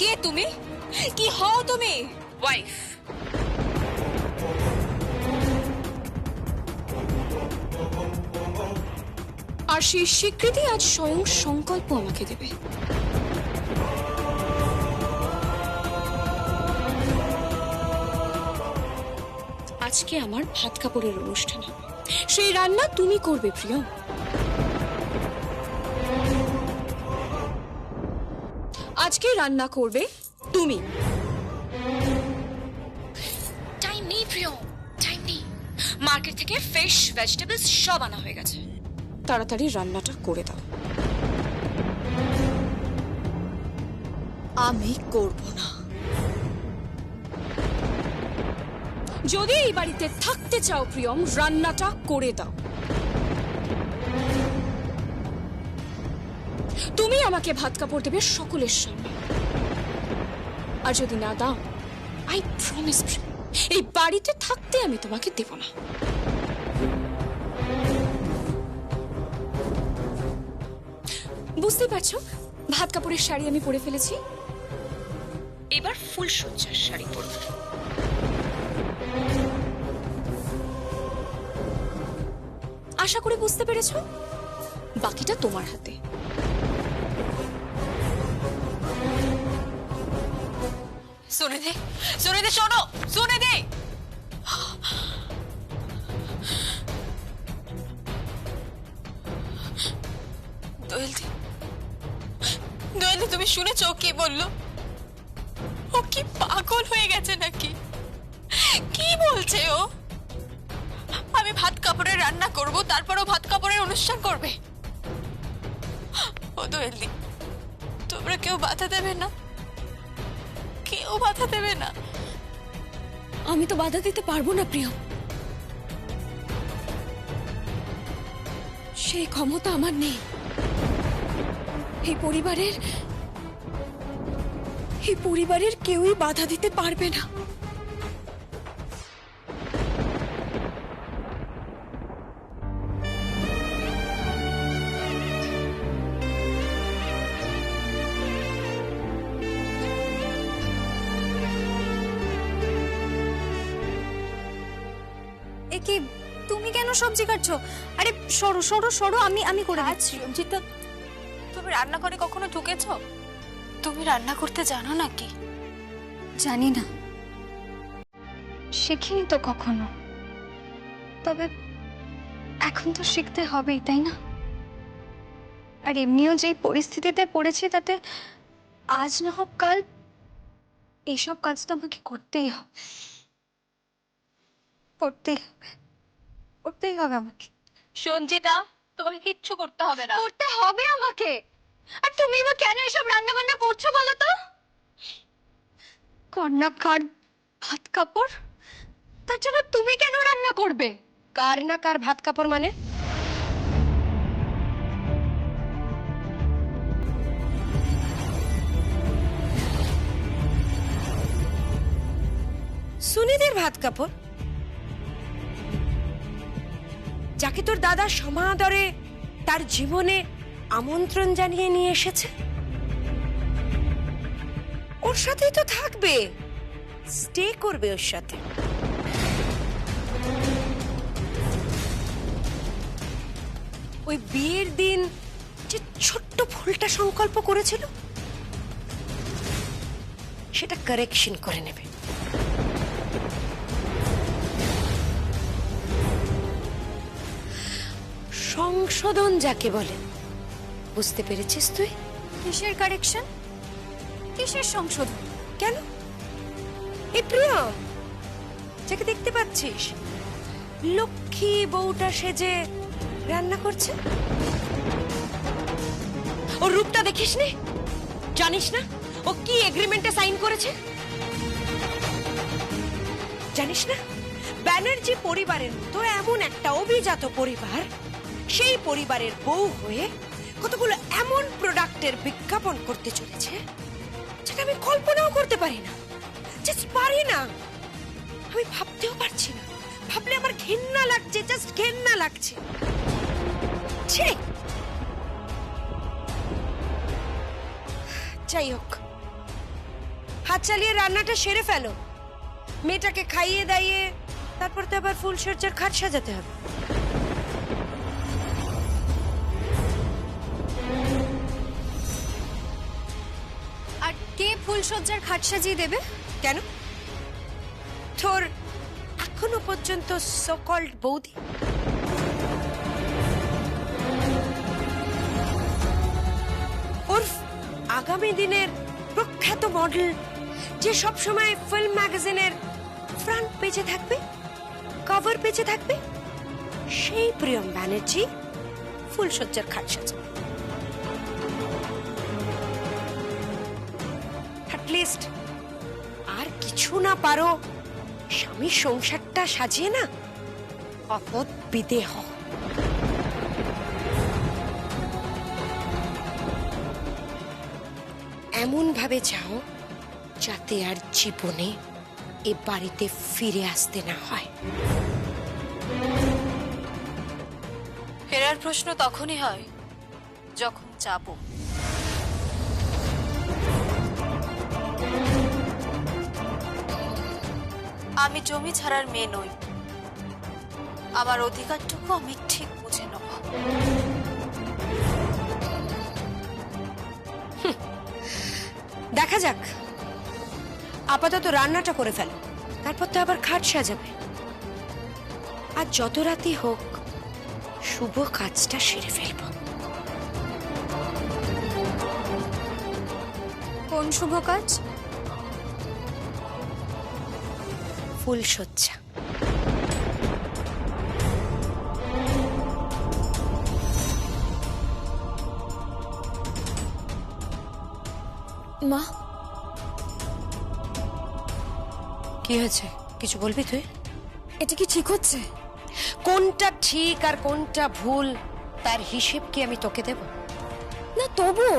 কে তুমি? কি হও তুমি? ওয়াইফ। আর সেই স্বীকৃতি আজ স্বয়ং সংকল্প আমাকে দেবে। আজকে আমার ভাত কাপড়ের অনুষ্ঠান হবে, সেই রান্না তুমি করবে প্রিয়। আজকে রান্না করবে তুমি। টাইম নেই প্রিয়, টাইম নেই। মার্কেট থেকে ফ্রেশ ভেজিটেবলস সব আনা হয়ে গেছে, তাড়াতাড়ি রান্নাটা করে দাও। আমি করব না। যদি এই বাড়িতে থাকতে চাও প্রিয়ম, রান্নাটা করে দাও। তুমি আমাকে ভাত কাপড় দেবে সকলের সামনে, আর যদি না দাও, আই প্রমিস এই বাড়িতে থাকতে আমি তোমাকে দেব না। বুঝতেই পারছো, ভাত কাপড়ের শাড়ি আমি পরে ফেলেছি, এবার ফুল সজ্জার শাড়ি পরব। আশা করে বুঝতে পেরেছো, বাকিটা তোমার হাতে। सोने दे शोनो, सोने दे। দোয়েল দি তুমি শুনেছো কি বললো? ও কি পাগল হয়ে গেছে নাকি? কি বলছে ও? আমি ভাত কাপড়ের রান্না করব, তারপরও ভাত কাপড়ের অনুষ্ঠান করবে? ও দোয়েল দি, তোমরা কেউ বাধা দেবে না? কেউ বাধা দেবে না? আমি তো বাধা দিতে পারবো না প্রিয়, সেই ক্ষমতা আমার নেই। এই পরিবারের কেউই বাধা দিতে পারবে না। কি তুমি কেন সবজি কাটছো? আরে সরো সরো সরো, আমি করে দিচ্ছি। রঞ্জিতা, তুমি রান্নাঘরে কখনো ঢুকেছো? তুমি রান্না করতে জানো নাকি? জানি না, শিখিনি তো কখনো, তবে এখন তো শিখতে হবেই, তাই না? আর এমনিও যে পরিস্থিতিতে পড়েছি, তাতে আজ না হোক কাল এইসব কাজ তো আমাকে করতেই হবে, করতেই হবে আমাকে। সঞ্জিতা, তোমাকে কিচ্ছু করতে হবে না। করতে হবে আমাকে। আর তুমি বা কেন এসব রান্না বান্না করছো বলো তো? কন্যা কার ভাত কাপড়, তার জন্য তুমি কেন রান্না করবে? কার না কার ভাত কাপড় মানে? সুনিদের ভাত কাপড়, যাকে তোর দাদা সমাদরে তার জীবনে আমন্ত্রণ জানিয়ে নিয়ে এসেছে। ওর সাথেই তো থাকবে, স্টে করবে ওর সাথে। ওই বিয়ের দিন যে ছোট্ট ভুলটা সংকল্প করেছিল, সেটা কারেকশন করে নেবে। সংশোধন যাকে বলে, বুঝতে পেরেছিস তুই? কিসের কারেকশন, কিসের সংশোধন? কেন? এই প্রিয়ম যাকে দেখতে পাচ্ছিস, লক্ষ্মী বউটা সেজে রান্না করছে, ওর রূপটা দেখিস নি? জানিস না ও কি এগ্রিমেন্টে সাইন করেছে? জানিস না ব্যানার্জি পরিবারের মতো এমন একটা অভিজাত পরিবার, সেই পরিবারের বউ হয়ে কতগুলো এমন প্রোডাক্টের বিজ্ঞাপন করতে চলেছে যেটা আমি কল্পনাও করতে পারি না, জাস্ট পারি না। আমি ভাবতেও পারছি না, ভাবলে আমার ঘেন্না লাগছে, জাস্ট ঘেন্না লাগছে। ঠিক, যাই হোক, হাত চালিয়ে রান্নাটা সেরে ফেলো। মেয়েটাকে খাইয়ে দাইয়ে তারপর তো আবার ফুলসজ্জার খাট সাজাতে হবে। আর কে ফুলসজ্জার খাট সাজিয়ে দেবে? কেন, তোর এখনো পর্যন্ত সো কল্ড বৌদি? ওর আগামী দিনের প্রখ্যাত মডেল, যে সবসময় ফিল্ম ম্যাগাজিনের ফ্রন্ট পেজে থাকবে, কভার পেজে থাকবে, সেই প্রিয়ম ব্যানার্জি ফুলসজ্জার খাট সাজাবে। অ্যাটলিস্ট আর কিছু না পারো, স্বামীর সংসারটা সাজিয়ে না অপদ বিদেহ। এমন ভাবে যাও যাতে আর জীবনে এ বাড়িতে ফিরে আসতে না হয়। ফেরার প্রশ্ন তখনই হয় যখন যাব। আমি জমি ছাড়ার মেয়ে নই, আমার অধিকারটুকু আমি ঠিক বুঝে নেব। দেখা যাক, আপাতত রান্নাটা করে ফেলো, তারপর তো আবার খাট সাজাবে। আর যত রাতই হোক শুভ কাজটা সেরে ফেলবো। কোন শুভ কাজ? ফুলসজ্জা। মা, কি হয়েছে, কিছু বলবি তুই? এটা কি ঠিক হচ্ছে? কোনটা ঠিক আর কোনটা ভুল তার হিসেব কি আমি তোকে দেব? না তবুও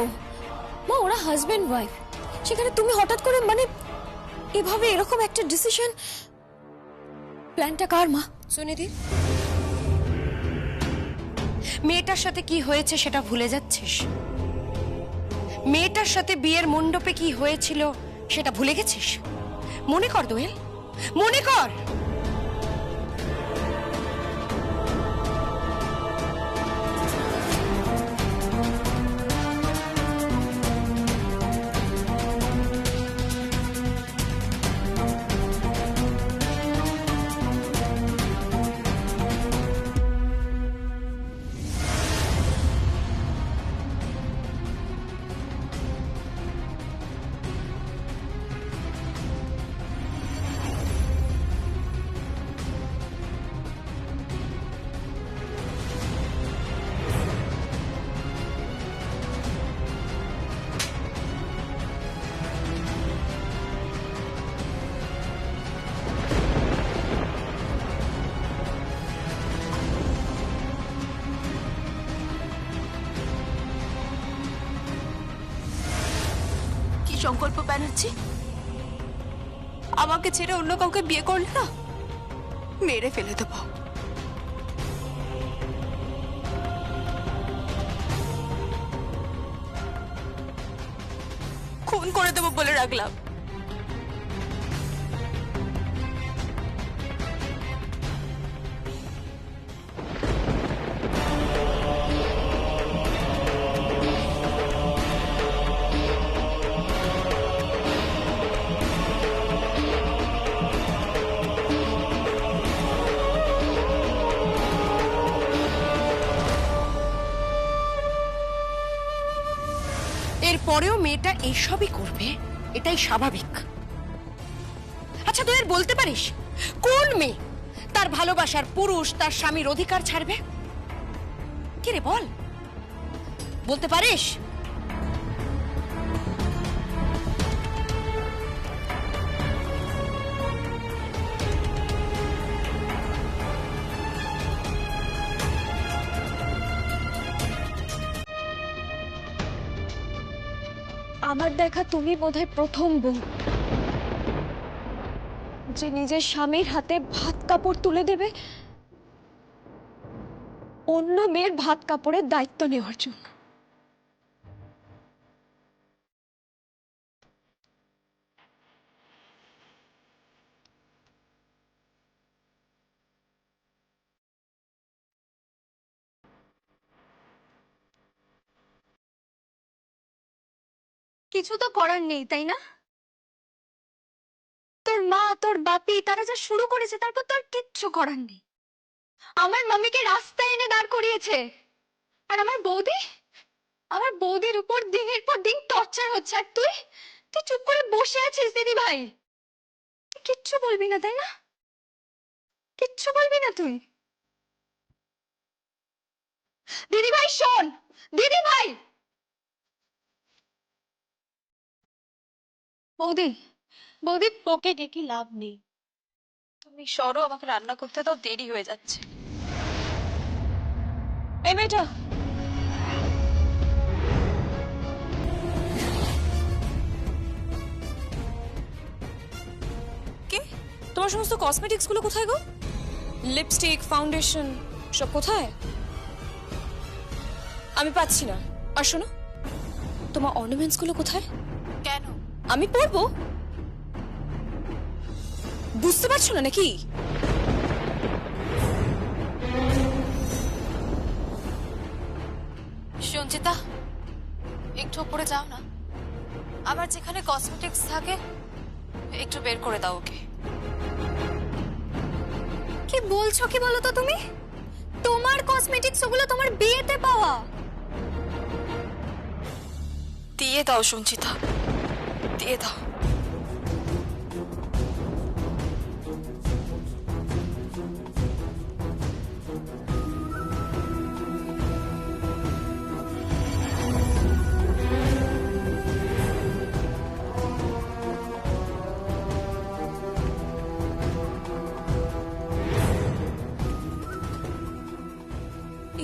মা, ওরা হাজবেন্ড ওয়াইফ, সেখানে তুমি হঠাৎ করে মানে এভাবে এরকম একটা ডিসিশন, প্ল্যানটা কার মা? সুনিধি, মেয়েটার সাথে কি হয়েছে সেটা ভুলে যাচ্ছিস? মেয়েটার সাথে বিয়ের মণ্ডপে কি হয়েছিল সেটা ভুলে গেছিস? মনে কর দোয়েল, মনে কর। সংকল্প ব্যানার্জি, আমাকে ছেড়ে অন্য কাউকে বিয়ে করলে না মেরে ফেলে দেব। খুন করে দেব বলে রাখলাম। এরপরেও মেয়েটা এইসবই করবে, এটাই স্বাভাবিক। আচ্ছা তুই আর বলতে পারিস কোন মেয়ে তার ভালোবাসার পুরুষ তার স্বামীর অধিকার ছাড়বে? কে রে বল, বলতে পারিস? আমার দেখা তুমি বোধহয় প্রথম বউ যে নিজের স্বামীর হাতে ভাত কাপড় তুলে দেবে অন্য মেয়ের ভাত কাপড়ের দায়িত্ব নেওয়ার জন্য। কিছু তো করার নেই তাই না? তোর মা তোর বাপি তারা যা শুরু করেছে তারপর তোর কিচ্ছু করার নেই। আমার মাম্মিকে রাস্তায় এনে দাঁড় করিয়েছে, আর আমার বৌদির উপর দিনের পর দিন টর্চার হচ্ছে, আর তুই তুই চুপ করে বসে আছিস। দিদি ভাই কিচ্ছু বলবি না তাই না? কিচ্ছু বলবি না তুই? দিদি ভাই শোন, দিদি ভাই। বৌদি, বৌদি ওকে ডেকে লাভ নেই, তুমি সরো, আমাকে রান্না করতে দাও, দেরি হয়ে যাচ্ছে। এই মেয়েটা, কে? তোমার সমস্ত কসমেটিক্স গুলো কোথায় গো? লিপস্টিক, ফাউন্ডেশন সব কোথায়? আমি পাচ্ছি না। আর শোনো, তোমার অর্নামেন্টস গুলো কোথায়? কেন? আমি পরবো, বুঝতে পারছো না নাকি? সঞ্চিতা, একটু উপরে যাও না, আবার যেখানে কসমেটিক্স থাকে একটু বের করে দাও ওকে। কি বলছো কি বলো তো তুমি? তোমার কসমেটিক্স ওগুলো তোমার বিয়েতে পাওয়া। দিয়ে দাও সঞ্চিতা, দিয়ে দাও।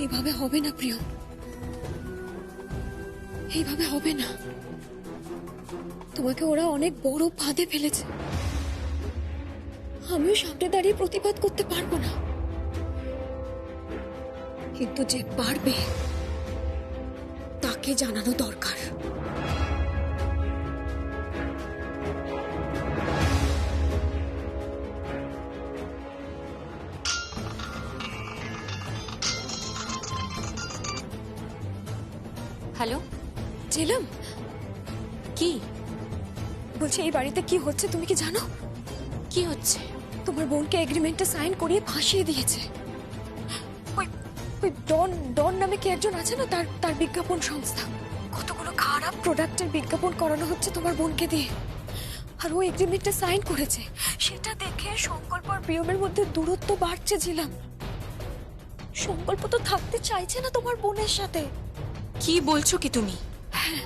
এইভাবে হবে না প্রিয়, এইভাবে হবে না। তোমাকে ওরা অনেক বড় ফাঁদে ফেলেছে। আমিও সামনে দাঁড়িয়ে প্রতিবাদ করতে পারবো না, কিন্তু যে পারবে তাকে জানানো দরকার। হ্যালো, ঝিলাম, কি বলছে? এই বাড়িতে কি হচ্ছে তুমি কি জানো? কি হচ্ছে? তোমার বোনকে এগ্রিমেন্টে সাইন করিয়ে ফাঁসিয়ে দিয়েছে। ওই ওই ডন ডন নামে কি একজন আছে না, তার বিজ্ঞাপন সংস্থা। কতগুলো খারাপ প্রোডাক্টের বিজ্ঞাপন করানো হচ্ছে তোমার বোনকে দিয়ে, আর ও এগ্রিমেন্টে সাইন করেছে। সেটা দেখে সংকল্প আর প্রিয়মের মধ্যে দূরত্ব বাড়ছে। ঝিলাম, সংকল্প তো থাকতে চাইছে না তোমার বোনের সাথে। কি বলছো কি তুমি? হ্যাঁ,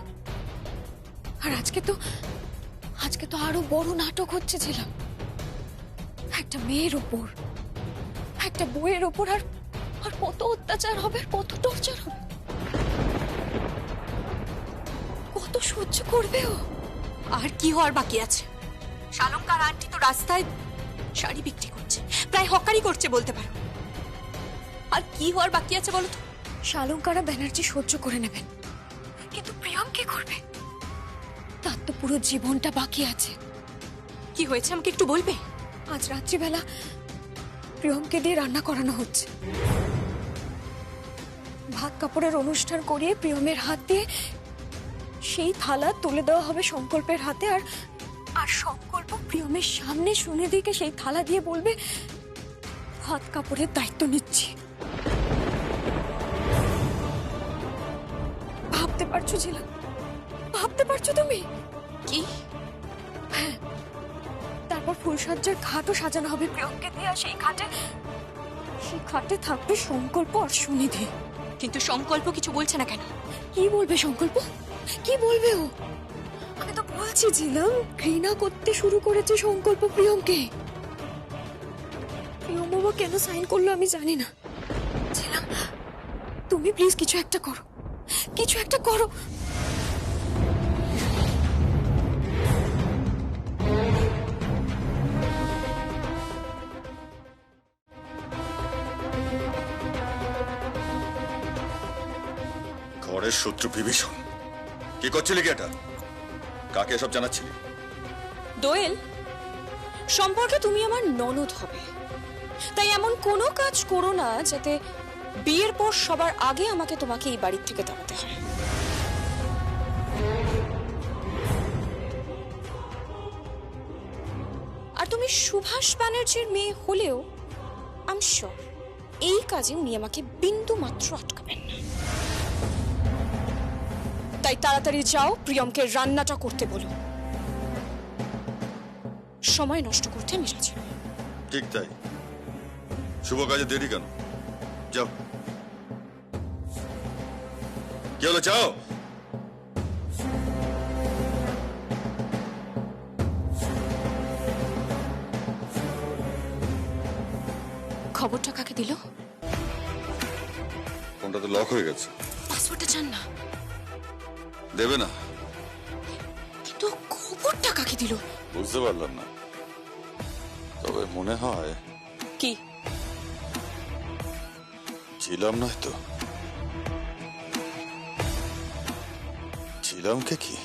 আর আজকে তো আরো বড় নাটক হচ্ছে। ছিলাম একটা মেয়ের ওপর, একটা বউয়ের ওপর, আর কত অত্যাচার হবে, আর কত টর্চার হবে, কত সহ্য করবে ও। আর কি হওয়ার বাকি আছে? শালঙ্কার আন্টি তো রাস্তায় শাড়ি বিক্রি করছে, প্রায় হকারি করছে বলতে পারো। আর কি হওয়ার বাকি আছে বলো তো? শালঙ্কারা ব্যানার্জি সহ্য করে নেবেন, কিন্তু প্রিয়ম কি করবে? তার তো পুরো জীবনটা বাকি আছে। কি হয়েছে আমাকে একটু বলবে? আজ রাত্রিবেলা প্রিয়মকে দিয়ে রান্না করানো হচ্ছে। ভাত কাপড়ের অনুষ্ঠান করিয়ে প্রিয়মের হাত দিয়ে সেই থালা তুলে দেওয়া হবে সংকল্পের হাতে, আর সংকল্প প্রিয়মের সামনে শুনে দিকে সেই থালা দিয়ে বলবে, ভাত কাপড়ের দায়িত্ব নিচ্ছি। ভাবতে পারছো ঝিলাম? ভাবতে পারছো তুমি? কি? হ্যাঁ, তারপর ফুলসজ্জার খাটও সাজানো হবে প্রিয়মকে দিয়ে, আর সেই খাটে থাকবে সংকল্প আর সুনিধি। কিন্তু সংকল্প কিছু বলছে না কেন? কি বলবে সংকল্প? কি বলবে ও? আমি তো বলছি ঝিলাম, ঘৃণা করতে শুরু করেছে সংকল্প প্রিয়মকে। প্রিয়ম বাবা কেন সাইন করলো আমি জানি না। ঝিলাম, তুমি প্লিজ কিছু একটা করো, কিছু একটা করো। ঘরের শত্রু বিভীষণ, কি করছিলি কি এটা? কাকে এসব জানাচ্ছিলি? দোয়েল, সম্পর্কে তুমি আমার ননদ হবে, তাই এমন কোনো কাজ করো না যাতে বিয়ের পর সবার আগে আমাকে তোমাকে এই বাড়ির থেকে তাড়াতে হয়। আর তুমি সুভাষ ব্যানার্জির মেয়ে হলেও আই এম শিওর এই কাজে উনি আমাকে বিন্দু মাত্র আটকাবেন না। তাই তাড়াতাড়ি যাও, প্রিয়মকে রান্নাটা করতে বলো। সময় নষ্ট করতে আমি রাজি নই। ঠিক তাই, শুভ কাজে দেরি কেন? যাও। কি হলো, যাও। খবরটা কাকে দিল? ফোনটা তো লক হয়ে গেছে। পাসওয়ার্ডটা জান না। দেবে না? কিন্তু খবরটা কাকে দিল? বুঝতে পারলাম না, তবে মনে হয় কি ছিলাম, নয় তো ছিলাম কে কি?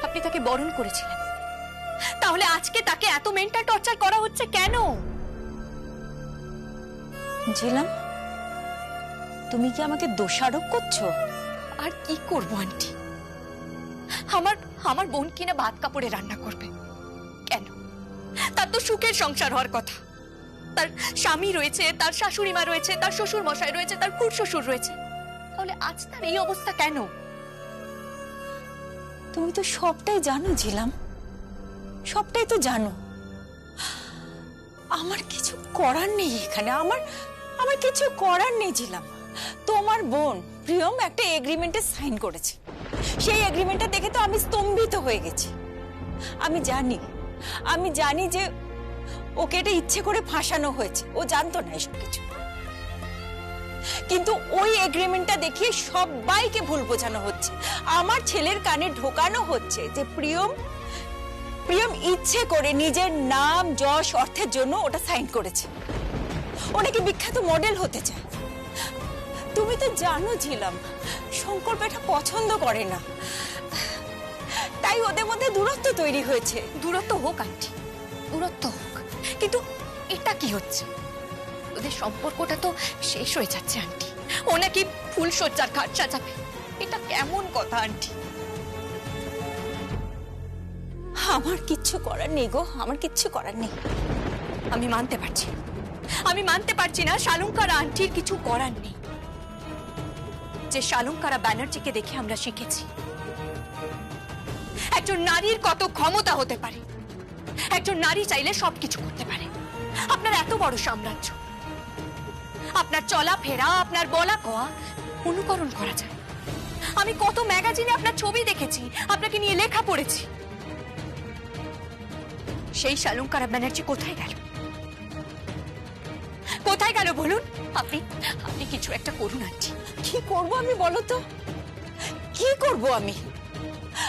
আপনি তাকে বরণ করেছিলেন, তাহলে আজকে তাকে এত মেন্টাল টর্চার করা হচ্ছে কেন? ঝিলাম, তুমি কি আমাকে দোষারোপ করছো? আর কি করবো আন্টি, আমার আমার বোন কিনা ভাত কাপড়ে রান্না করবে কেন? তার তো সুখের সংসার হওয়ার কথা। তার স্বামী রয়েছে, তার শাশুড়ি মা রয়েছে, তার শ্বশুর মশাই রয়েছে, তার খুড়শ্বশুর রয়েছে, তাহলে আজ তার এই অবস্থা কেন? তুমি তো সবটাই জানো ঝিলাম, সবটাই তো জানো। আমার কিছু করার নেই এখানে, আমার কিছু করার নেই ঝিলাম। তোমার বোন প্রিয়ম একটা এগ্রিমেন্টে সাইন করেছে, সেই এগ্রিমেন্টটা দেখে তো আমি স্তম্ভিত হয়ে গেছি। আমি জানি যে ওকে এটা ইচ্ছে করে ফাঁসানো হয়েছে, ও জানতো না এসব কিছু। কিন্তু ওই এগ্রিমেন্টটা দেখিয়ে সবাইকে ভুল বোঝানো হচ্ছে, আমার ছেলের কানে ঢোকানো হচ্ছে যে প্রিয়ম ইচ্ছে করে নিজের নাম যশ অর্থের জন্য ওটা সাইন করেছে, ওটাকে বিখ্যাত মডেল হতে চায়। তুমি তো জানো ঝিলাম, শঙ্কর এটা পছন্দ করে না, তাই ওদের মধ্যে দূরত্ব তৈরি হয়েছে। দূরত্ব হোক আন্টি, দূরত্ব হোক, কিন্তু এটা কি হচ্ছে? ওদের সম্পর্কটা তো শেষ হয়ে যাচ্ছে আন্টি। ও নাকি ফুলসজ্জার ঘাট সাজাবে, এটা কেমন কথা আন্টি? আমার কিচ্ছু করার নেই গো, আমার কিচ্ছু করার নেই। আমি মানতে পারছি না শালঙ্কারা আন্টির কিছু করার নেই। যে শালঙ্কারা ব্যানার্জিকে দেখে আমরা শিখেছি একজন নারীর কত ক্ষমতা হতে পারে, একজন নারী চাইলে সবকিছু করতে পারে। আপনার এত বড় সাম্রাজ্য, আপনার চলাফেরা, আপনার বলা কওয়া অনুকরণ করা যায়। আমি কত ম্যাগাজিনে আপনার ছবি দেখেছি, আপনাকে নিয়ে লেখা পড়েছি। সেই শালঙ্কারা ব্যানার্জি কোথায় গেল? কোথায় গেল বলুন? আপনি কিছু একটা করুন আন্টি। কি করব আমি বলো তো, কি করব আমি?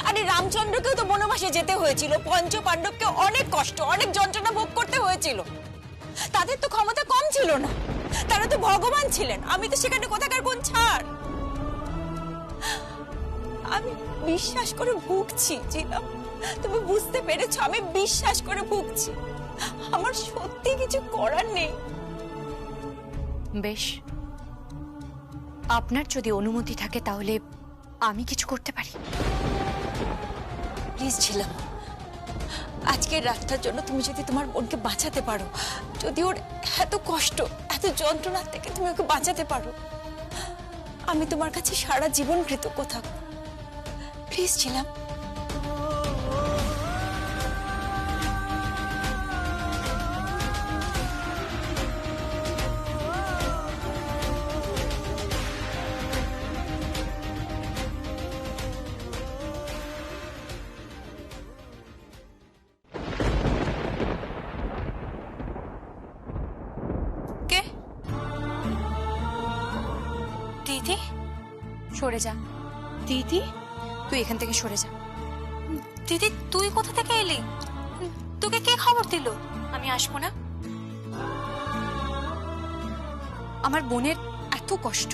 আরে রামচন্দ্রকেও তো বনবাসে যেতে হয়েছিল, পঞ্চ পাণ্ডবকে অনেক কষ্ট, অনেক যন্ত্রণা ভোগ করতে হয়েছিল। তাদের তো ক্ষমতা কম ছিল না, তারা তো ভগবান ছিলেন। আমি তো সেখানে কোথাকার কোন ছাড়। আমি বিশ্বাস করে ভুগছি ঝিলাম, তুমি বুঝতে পেরেছো? আমি বিশ্বাস করে ভুগছি, আমার সত্যি কিছু করার নেই। বেশ, আপনার যদি অনুমতি থাকে তাহলে আমি কিছু করতে পারি। প্লিজ ঝিলাম, আজকের রাতটার জন্য তুমি যদি তোমার বোনকে বাঁচাতে পারো, যদি ওর এত কষ্ট, এত যন্ত্রণা থেকে তুমি ওকে বাঁচাতে পারো, আমি তোমার কাছে সারা জীবন কৃতজ্ঞ থাকবো। প্লিজ ঝিলাম। সরে যা। দিদি, তুই এখান থেকে সরে যা। দিদি তুই কোথা থেকে এলি? তোকে কে খবর দিল? আমি আসবো না। আমার বোনের এত কষ্ট,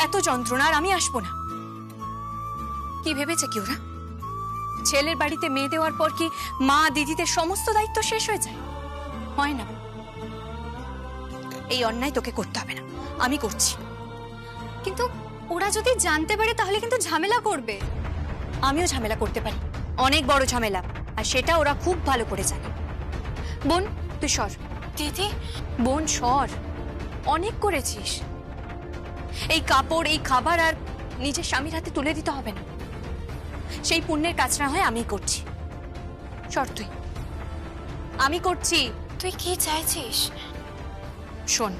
এত যন্ত্রণা, আর আমি আসবো না। কি ভেবেছে কি ওরা? ছেলের বাড়িতে মেয়ে দেওয়ার পর কি মা দিদিদের সমস্ত দায়িত্ব শেষ হয়ে যায়? হয় না। এই অন্যায় তোকে করতে হবে না, আমি করছি। কিন্তু ওরা যদি জানতে পারে তাহলে কিন্তু ঝামেলা করবে। আমিও ঝামেলা করতে পারি, অনেক বড় ঝামেলা, আর সেটা ওরা খুব ভালো করে জানে। বোন তুই সর। দিদি, বোন সর, অনেক করেছিস। এই কাপড়, এই খাবার আর নিজের স্বামীর হাতে তুলে দিতে হবে না। সেই পুণ্যের কাজ না হয় আমি করছি। সর তুই, আমি করছি। তুই কি চাইছিস? শোন,